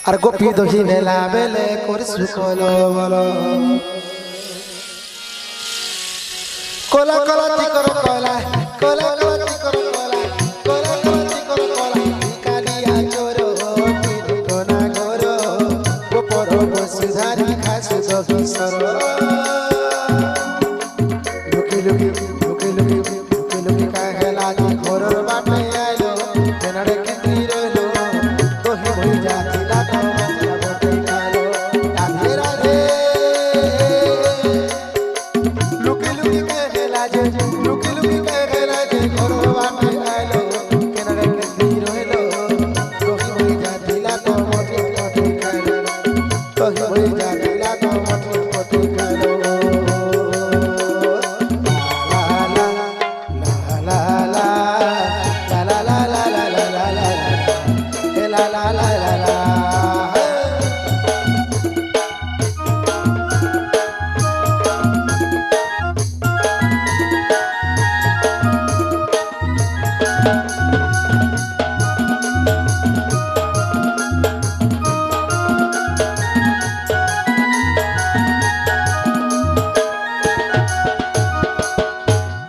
আর গোপী দহি বেলা বেলে করছু কলো বলো কোলা কোলা চিকর কোলা কোলা কোলা চিকর কোলা কোলা কোলা চিকর কোলা কালিয়া চোর কি কোনা গোর গোপর বসধারি খাসু দহি সর লুকি লুকি লুকি লুকি লুকি লুকি কাহেলা ঘোরর বাটে আইলো কেনারে কি রইলো দহি বই যাতিলা তো মাতিয়া বটে খালো রাধে রাধে লুকি লুকি কাহেলা যে লুকি লুকি কাহেলা যে ঘোরর বাটে আইলো কেনারে কি রইলো দহি বই যাতিলা তো মাতিয়া বটে খালো দহি বই যাতিলা তো মাতিয়া বটে খালো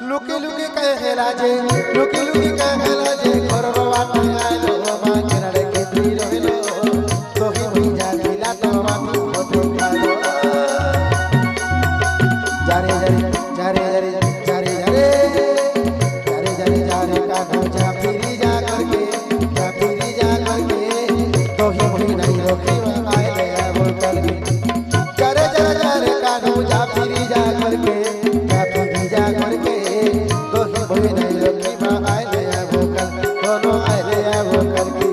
লুকি লুকি কাহেলা যে লুকি লুকি কাহেলা যে ঘরর বাটে আইলো মা কেনারে কি রইলো দহি বই যাতিলা তো মাটি বটে খালো যারে যারে যারে যারে যারে যারে যারে যারে কানো যা ফিরি যা করকে দহি বই নাই রখিবা আইলে আমল করকে যারে যারে যারে কানো যা ফিরি যা করকে দহি বই নাই রখিবা আইলে আমল করকে কোনো আইলে আমল করকে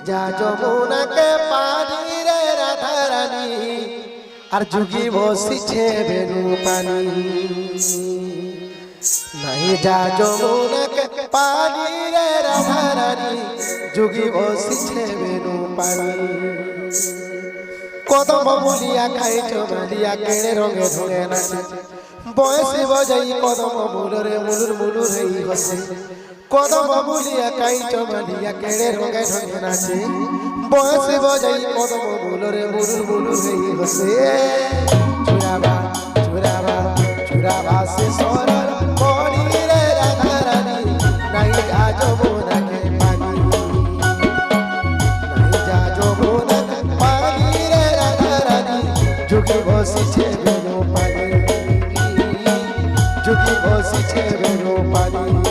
যা যমুনাকে পানি রে রাধা রানী আর যুগি বসিছে বেনু পানি নাই যা যমুনাকে পানি রে রাধা রানী যুগি বসিছে বেনু পানি কদম বলিয়া খাইছ মালিয়া কেড়ে রঙে ঢঙে নাচে বয়সে বজাই কদম মূলরে মুলুর মুলুর হেই হসে কদম বলিয়া কাইচ মালিয়া কেড়ে রঙে ঢঙে নাচে বয়সে বজাই কদম মূলরে মুলুর মুলুর হেই হসে চুরাবা চুরাবা চুরাবা সে সরল মনি রে রাধা রানী নাই যা যমুনাকে পানি নাই যা যমুনাকে পানি রে রাধা রানী যুগে বসিছে বেনু পানি যুগে বসিছে বেনু পানি